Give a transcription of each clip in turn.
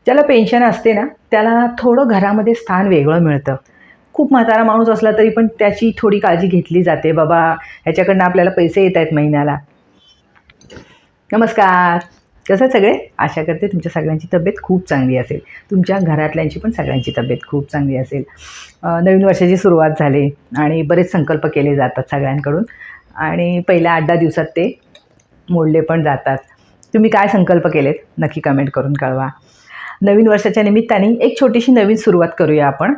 ज्याला पेन्शन असते ना त्याला थोडं घरामध्ये स्थान वेगळं मिळतं. खूप म्हातारा माणूस असला तरी पण त्याची थोडी काळजी घेतली जाते. बाबा ह्याच्याकडनं आपल्याला पैसे येत आहेत महिन्याला. नमस्कार, कसं सगळे? आशा करते तुमच्या सगळ्यांची तब्येत खूप चांगली असेल, तुमच्या घरातल्यांची पण सगळ्यांची तब्येत खूप चांगली असेल. नवीन वर्षाची सुरुवात झाली आणि बरेच संकल्प केले जातात सगळ्यांकडून आणि पहिल्या 8-10 दिवसात ते मोडले पण जातात. तुम्ही काय संकल्प केलेत नक्की कमेंट करून कळवा. नवीन वर्षाच्या निमित्ताने एक छोटीशी नवीन सुरुवात करूया आपण.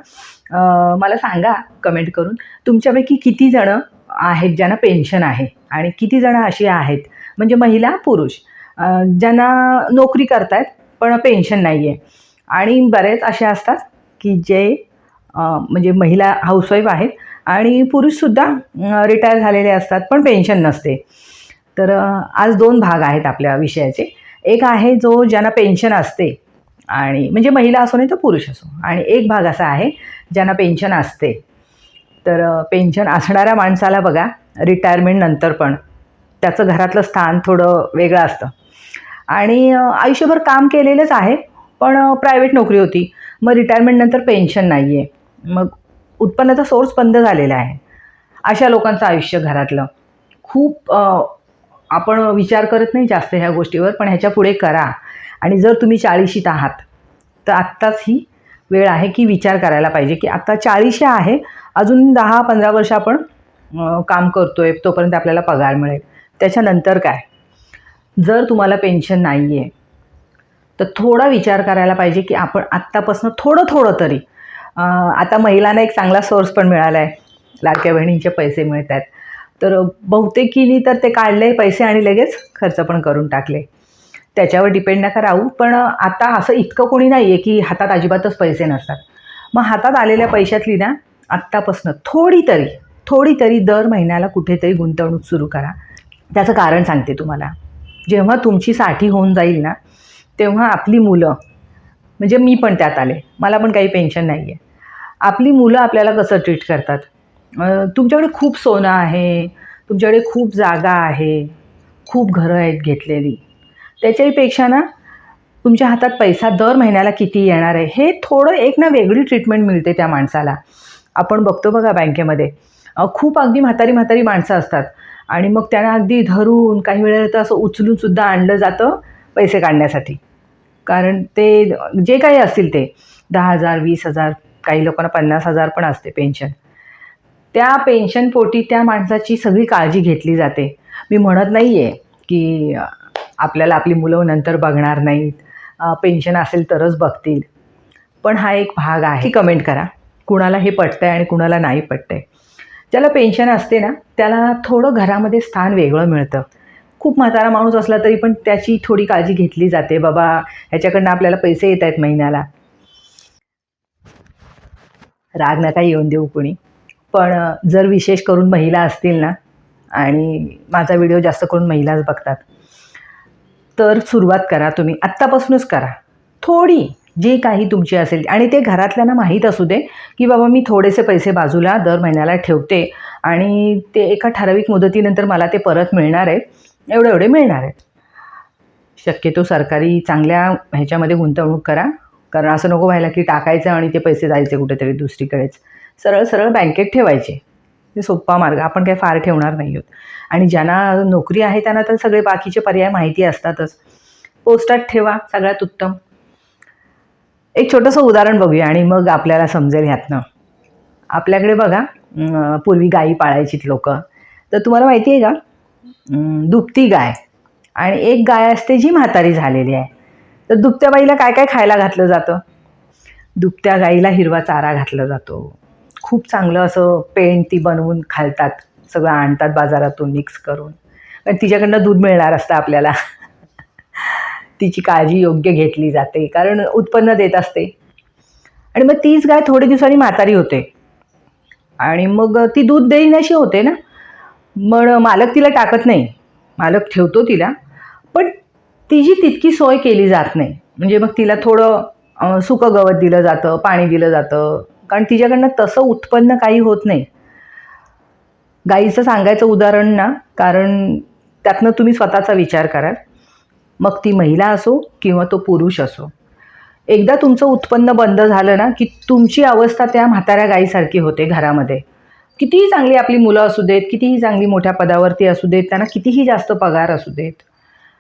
मला सांगा कमेंट करून, तुमच्यापैकी किती जणं आहेत ज्यांना पेन्शन आहे आणि किती जणं अशी आहेत म्हणजे महिला पुरुष ज्यांना नोकरी करतायत पण पेन्शन नाही आहे. आणि बरेच असे असतात की जे म्हणजे महिला हाऊसवाईफ आहेत आणि पुरुषसुद्धा रिटायर झालेले असतात पण पेन्शन नसते. तर आज 2 भाग आहेत आपल्या विषयाचे. एक आहे जो ज्यांना पेन्शन असते आणि म्हणजे महिला असो नाही तर पुरुष असो, आणि एक भाग असा आहे ज्यांना पेन्शन असते. तर पेन्शन असणाऱ्या माणसाला बघा रिटायरमेंट नंतर पण त्याचं घरातलं स्थान थोडं वेगळं असतं आणि आयुष्यभर काम केलेलंच आहे पण प्रायव्हेट नोकरी होती, मग रिटायरमेंटनंतर पेन्शन नाही आहे, मग उत्पन्नाचा सोर्स बंद झालेला आहे. अशा लोकांचं आयुष्य घरातलं खूप आपण विचार करत नाही जास्त ह्या गोष्टीवर, पण ह्याच्या पुढे करा. आणि जर तुम्ही 40शीत आहात तर आत्ताच ही वेळ आहे की विचार करायला पाहिजे की आता 40 आहे, अजून 10-15 वर्ष आपण काम करतोय, तोपर्यंत आपल्याला पगार मिळेल. त्याच्यानंतर काय? जर तुम्हाला पेन्शन नाही आहे तर थोडा विचार करायला पाहिजे की आपण आत्तापासून थोडं तरी आता महिलांना एक चांगला सोर्स पण मिळाला आहे, लाडक्या बहिणींचे पैसे मिळत आहेत. तर बहुतेकीनी तर ते काढले पैसे आणि लगेच खर्च पण करून टाकले. त्याच्यावर डिपेंड नका राहू, पण आता असं इतकं कोणी नाही आहे की हातात अजिबातच पैसे नसतात. मग हातात आलेल्या पैशातली ना आत्तापासून थोडी तरी दर महिन्याला कुठेतरी गुंतवणूक सुरू करा. त्याचं कारण सांगते तुम्हाला. जेव्हा तुमची 60 होऊन जाईल ना तेव्हा आपली मुलं, म्हणजे मी पण त्यात आले, मला पण काही पेन्शन नाही आहे, आपली मुलं आपल्याला कसं ट्रीट करतात. तुमच्याकडे खूप सोनं आहे, तुमच्याकडे खूप जागा आहे, खूप घरं आहेत घेतलेली, त्याच्याहीपेक्षा ना तुमच्या हातात पैसा दर महिन्याला किती येणार आहे हे थोडं एक ना वेगळी ट्रीटमेंट मिळते त्या माणसाला. आपण बघतो बघा बँकेमध्ये खूप अगदी म्हातारी माणसं असतात आणि मग त्यांना अगदी धरून काही वेळेला तर असं उचलूनसुद्धा आणलं जातं पैसे काढण्यासाठी. कारण ते जे काही असतील ते 10,000 20,000, काही लोकांना 50,000 पण असते पेन्शन. त्या पेन्शनपोटी त्या माणसाची सगळी काळजी घेतली जाते. मी म्हणत नाही आहे की आपल्याला आपली मुलं नंतर बघणार नाहीत, पेन्शन असेल तरच बघतील, पण हा एक भाग आहे. कमेंट करा कुणाला हे पटतंय आणि कुणाला नाही पटतंय. ज्याला पेन्शन असते ना त्याला थोडं घरामध्ये स्थान वेगळं मिळतं. खूप म्हातारा माणूस असला तरी पण त्याची थोडी काळजी घेतली जाते. बाबा ह्याच्याकडनं आपल्याला पैसे येत आहेत महिन्याला. राग नका येऊन देऊ कोणी, पण जर विशेष करून महिला असतील ना, आणि माझा व्हिडिओ जास्त करून महिलाच बघतात, तर सुरुवात करा तुम्ही आत्तापासूनच करा. थोडी जे काही तुमची असेल, आणि ते घरातल्यांना माहीत असू दे की बाबा मी थोडेसे पैसे बाजूला दर महिन्याला ठेवते आणि ते एका ठराविक मुदतीनंतर मला ते परत मिळणार आहेत, एवढे मिळणार आहेत. शक्यतो सरकारी चांगल्या ह्याच्यामध्ये गुंतवणूक करा, कारण असं नको व्हायला की टाकायचं आणि ते पैसे जायचे कुठेतरी दुसरीकडेच. सरळ बँकेत ठेवायचे, हे सोपा मार्ग. आपण काही फार ठेवणार नाही आहोत. आणि ज्यांना नोकरी आहे त्यांना तर सगळे बाकीचे पर्याय माहिती असतातच. पोस्टात ठेवा, सगळ्यात उत्तम. एक छोटंसं उदाहरण बघूया आणि मग आपल्याला समजेल ह्यातनं. आपल्याकडे बघा पूर्वी गायी पाळायचीत लोक. तर तुम्हाला माहिती आहे का, दुभती गाय आणि एक गाय असते जी म्हातारी झालेली आहे. तर दुभत्या बाईला काय काय खायला घातलं जातं? दुभत्या गाईला हिरवा चारा घातला जातो. खूप चांगलं असं पेंड ती बनवून घालतात, सगळं आणतात बाजारातून मिक्स करून, कारण तिच्याकडनं दूध मिळणार असतं आपल्याला. तिची काळजी योग्य घेतली जाते कारण उत्पन्न देत असते. आणि मग तीच गाय थोडे दिवसांनी म्हातारी होते आणि मग ती दूध देईनाशी होते ना. मग मालक तिला टाकत नाही, मालक ठेवतो तिला, पण तिची तितकी सोय केली जात नाही. म्हणजे मग तिला थोडं सुकं गवत दिलं जातं, पाणी दिलं जातं, कारण तिच्याकडनं तसं उत्पन्न काही होत नाही. गाईचं सांगायचं उदाहरण ना, कारण त्यातनं तुम्ही स्वतःचा विचार कराल. मग ती महिला असो किंवा तो पुरुष असो, एकदा तुमचं उत्पन्न बंद झालं ना, की तुमची अवस्था त्या म्हाताऱ्या गाईसारखी होते घरामध्ये. कितीही चांगली आपली मुलं असू देत, कितीही चांगली मोठ्या पदावरती असू देत, त्यांना कितीही जास्त पगार असू देत.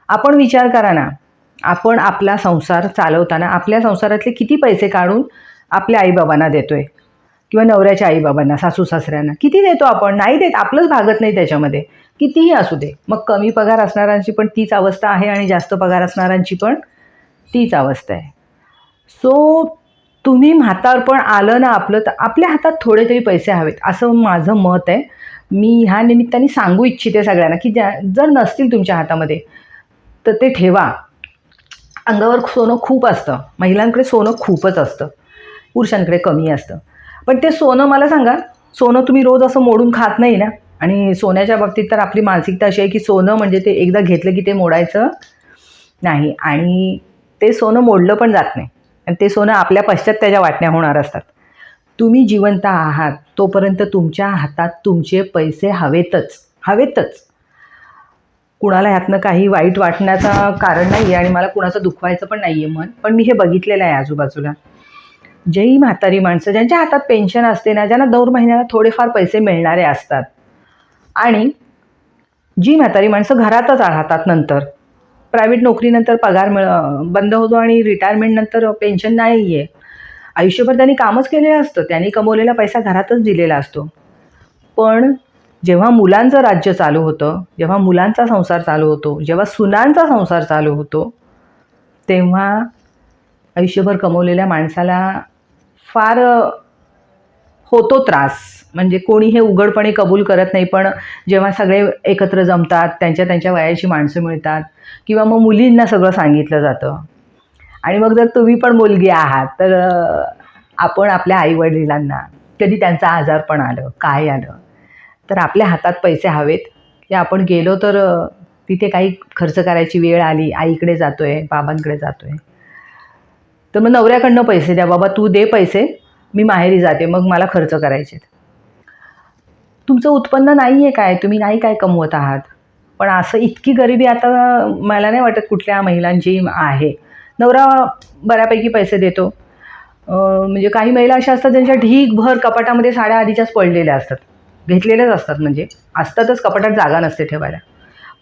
आपण विचार करा ना, आपण आपला संसार चालवताना आपल्या संसारातले किती पैसे काढून आपल्या आईबाबांना देतोय किंवा नवऱ्याच्या आईबाबांना, सासू-सासऱ्यांना किती देतो आपण? नाही देत. आपलंच भागत नाही त्याच्यामध्ये. कितीही असू दे. मग कमी पगार असणाऱ्यांची पण तीच अवस्था आहे आणि जास्त पगार असणाऱ्यांची पण तीच अवस्था आहे. सो तुम्ही म्हातारपण आलं ना आपलं, तर आपल्या हातात थोडे तरी पैसे हवेत, असं माझं मत आहे. मी ह्या निमित्ताने सांगू इच्छिते सगळ्यांना, की जर नसतील तुमच्या हातामध्ये तर ते ठेवा. अंगावर सोनं खूप असतं. महिलांकडे सोनं खूपच असतं, पुरुषांकडे कमी असतं. पण ते सोनं मला सांगा, सोनं तुम्ही रोज असं मोडून खात नाही ना. आणि सोन्याच्या बाबतीत तर आपली मानसिकता अशी आहे, की सोनं म्हणजे ते एकदा घेतलं की ते मोडायचं नाही. आणि ते सोनं मोडलं पण जात नाही. आणि ते सोनं आपल्या पश्चात त्याच्या वाटण्या होणार असतात. तुम्ही जिवंत आहात तोपर्यंत तुमच्या हातात तुमचे पैसे हवेतच, हवेतच. कुणाला ह्यातनं काही वाईट वाटण्याचं कारण नाही आहे आणि मला कुणाचं दुखवायचं पण नाही आहे मन. पण मी हे बघितलेलं आहे आजूबाजूला. जेही म्हातारी माणसं ज्यांच्या हातात पेन्शन असते ना, ज्यांना दर महिन्याला थोडेफार पैसे मिळणारे असतात, आणि जी म्हातारी माणसं घरातच राहतात, नंतर प्रायव्हेट नोकरीनंतर पगार बंद होतो आणि रिटायरमेंटनंतर पेन्शन नाही आहे. आयुष्यभर त्यांनी कामच केलेलं असतं, त्यांनी कमवलेला पैसा घरातच दिलेला असतो. पण जेव्हा मुलांचं राज्य चालू होतं, जेव्हा मुलांचा संसार चालू होतो, जेव्हा सुनांचा संसार चालू होतो, तेव्हा आयुष्यभर कमवलेल्या माणसाला फार होतो त्रास. म्हणजे कोणी हे उघडपणे कबूल करत नाही, पण जेव्हा सगळे एकत्र जमतात, त्यांच्या त्यांच्या वयाची माणसं मिळतात, किंवा मग मुलींना सगळं सांगितलं जातं. आणि मग जर तुम्ही पण मुलगी आहात, तर आपण आपल्या आईवडिलांना कधी त्यांचं आजारपण आलं, काय आलं, तर आपल्या हातात पैसे हवेत, की आपण गेलो तर तिथे काही खर्च करायची वेळ आली, आईकडे जातोय, बाबांकडे जातोय, तर मग नवऱ्याकडनं पैसे द्या, बाबा तू दे पैसे, मी माहेरी जाते, मग मला खर्च करायचे. तुमचं उत्पन्न नाही आहे काय, तुम्ही नाही काय कमवत आहात. पण असं इतकी गरिबी आता मला नाही वाटत कुठल्या महिलांची आहे. नवरा बऱ्यापैकी पैसे देतो. म्हणजे काही महिला अशा असतात ज्यांच्या ढीगभर कपाटामध्ये साड्या आधीच्याच पडलेल्या असतात, घेतलेल्याच असतात, म्हणजे असतातच, कपाटात जागा नसते ठेवायला.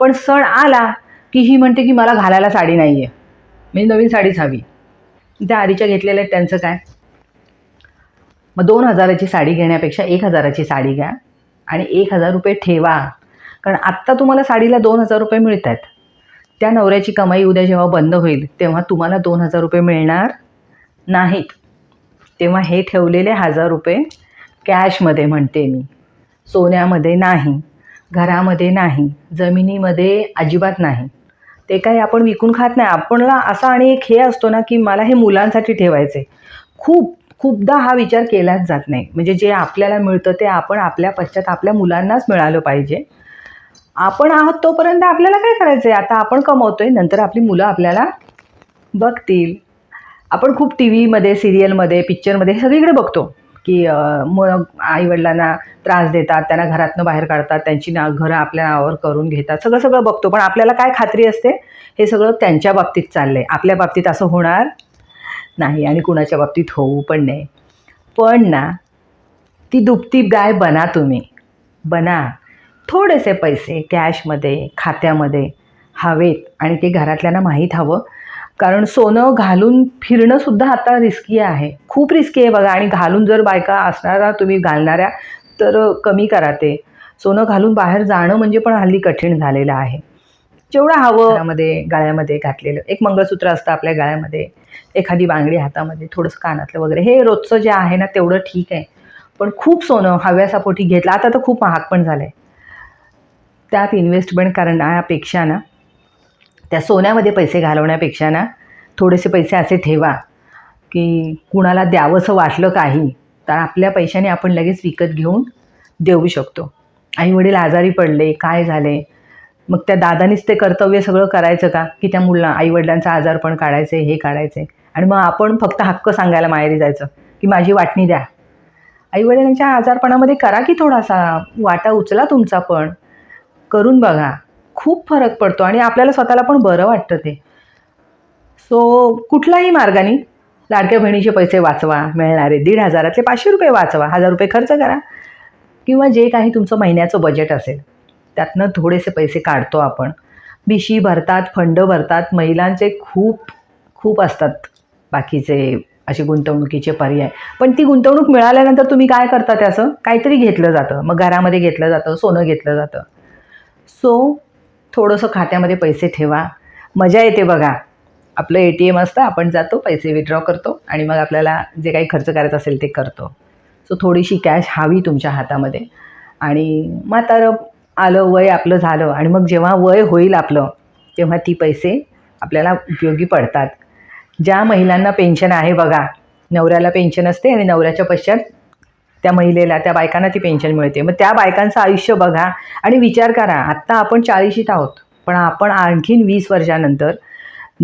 पण सण आला की ही म्हणते की मला घालायला साडी नाही आहे, म्हणजे नवीन साडीच हवी. त्या आधीच्या घेतलेल्या आहेत त्यांचं काय. मग 2,000ची साडी घेण्यापेक्षा 1,000ची साडी घ्या आणि 1,000 रुपये ठेवा. कारण आत्ता तुम्हाला साडीला 2,000 रुपये मिळत आहेत. त्या नवऱ्याची कमाई उद्या जेव्हा बंद होईल तेव्हा तुम्हाला 2,000 रुपये मिळणार नाहीत. तेव्हा हे ठेवलेले 1,000 रुपये कॅशमध्ये, म्हणते मी, सोन्यामध्ये नाही, घरामध्ये नाही, जमिनीमध्ये अजिबात नाही. ते काही आपण विकून खात नाही. आपणला असा आणि एक हे असतो ना, की मला हे मुलांसाठी ठेवायचे. खूपदा हा विचार केलाच जात नाही. म्हणजे जे आपल्याला मिळतं ते आपण आपल्या पश्चात आपल्या मुलांनाच मिळालं पाहिजे. आपण आहोत तोपर्यंत आपल्याला काय करायचं आहे, आता आपण कमवतोय, नंतर आपली मुलं आपल्याला बघतील. आपण खूप टी व्हीमध्ये, सिरियलमध्ये, पिक्चरमध्ये सगळीकडे बघतो की आईवडिलांना त्रास देतात, त्यांना घरातनं बाहेर काढतात, त्यांची घरं आपल्या नावावर करून घेतात, सगळं बघतो. पण आपल्याला काय खात्री असते, हे सगळं त्यांच्या बाबतीत चाललं आहे, आपल्या बाबतीत असं होणार नाही आणि कुणाच्या बाबतीत होऊ पण नाही. पण ना, ती दुभती गाय बना, तुम्ही बना. थोडेसे पैसे कॅशमध्ये, खात्यामध्ये हवेत, आणि ते घरातल्यांना माहीत हवं. कारण सोनं घालून फिरणंसुद्धा आता रिस्की आहे, खूप रिस्की आहे बघा. आणि घालून जर बायका असणारा तुम्ही घालणाऱ्या, तर कमी करा ते. सोनं घालून बाहेर जाणं म्हणजे पण हल्ली कठीण झालेलं आहे. जेवढं हवं, घरामध्ये गळ्यामध्ये घातलेलं एक मंगळसूत्र असतं आपल्या गळ्यामध्ये, एखादी बांगडी हातामध्ये, थोडंसं कानातलं वगैरे, हे रोजचं जे आहे ना तेवढं ठीक आहे. पण खूप सोनं हव्यासापोटी घेतलं, आता तर खूप महाग पण झालं आहे, त्यात इन्व्हेस्टमेंट करण्यापेक्षा ना, त्या सोन्यामध्ये पैसे घालवण्यापेक्षा ना, थोडेसे पैसे असे ठेवा की कुणाला द्यावंसं वाटलं काही, तर आपल्या पैशाने आपण लगेच विकत घेऊन देऊ शकतो. आईवडील आजारी पडले, काय झाले, मग त्या दादानीच ते कर्तव्य सगळं करायचं का, की त्या मुलांना आईवडिलांचं आजारपण काढायचे, हे काढायचे, आणि मग आपण फक्त हक्क सांगायला माहेरी जायचं की माझी वाटणी द्या. आईवडिलांच्या आजारपणामध्ये करा की थोडासा वाटा उचला तुमचा, पण करून बघा, खूप फरक पडतो आणि आपल्याला स्वतःला पण बरं वाटतं ते. सो कुठल्याही मार्गाने लाडक्या बहिणीचे पैसे वाचवा, मिळणारे 1,500 500 रुपये वाचवा, 1,000 रुपये खर्च करा, किंवा जे काही तुमचं महिन्याचं बजेट असेल त्यातनं थोडेसे पैसे काढतो आपण. बिशी भरतात, फंड भरतात, महिलांचे खूप खूप असतात बाकीचे असे गुंतवणुकीचे पर्याय. पण ती गुंतवणूक मिळाल्यानंतर तुम्ही काय करता, त्याचं काहीतरी घेतलं जातं, मग घरामध्ये घेतलं जातं, सोनं घेतलं जातं. सो थोडंसं खात्यामध्ये पैसे ठेवा, मजा येते बघा. आपलं ATM असतं, आपण जातो, पैसे विड्रॉ करतो आणि मग आपल्याला जे काही खर्च करायचं असेल ते करतो. सो थोडीशी कॅश हवी तुमच्या हातामध्ये. आणि म्हातारं आलं, वय आपलं झालं आणि मग जेव्हा वय होईल आपलं तेव्हा ती पैसे आपल्याला उपयोगी पडतात. ज्या महिलांना पेन्शन आहे बघा, नवऱ्याला पेन्शन असते आणि नवऱ्याच्या पश्चात त्या महिलेला, त्या बायकांना ती पेन्शन मिळते. मग त्या बायकांचं आयुष्य बघा आणि विचार करा, आत्ता आपण 40शीत आहोत, पण आपण आणखीन 20 वर्षानंतर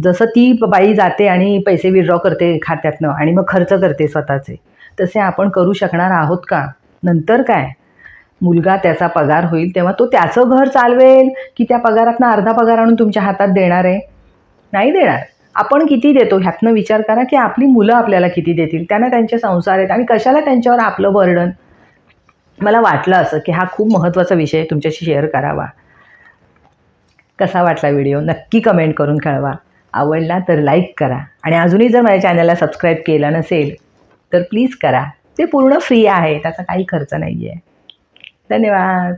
जसं ती बाई जाते आणि पैसे विड्रॉ करते खात्यातनं आणि मग खर्च करते स्वतःचे, तसे आपण करू शकणार आहोत का? नंतर काय, मुलगा त्याचा पगार होईल तेव्हा तो त्याचं घर चालवेल की त्या पगारातनं अर्धा पगार आणून तुमच्या हातात देणार आहे? नाही देणार. आपण किती देतो ह्यातनं विचार करा, की आपली मुलं आपल्याला किती देतील, त्यांना त्यांचे संसार आहेत आणि कशाला त्यांच्यावर आपलं बर्डन. मला वाटलं असं की हा खूप महत्त्वाचा विषय तुमच्याशी शेअर करावा. कसा वाटला व्हिडिओ नक्की कमेंट करून कळवा. आवडला तर लाईक करा आणि अजूनही जर माझ्या चॅनलला सबस्क्राईब केलं नसेल तर प्लीज करा. ते पूर्ण फ्री आहे, त्याचा काही खर्च नाही आहे. धन्यवाद.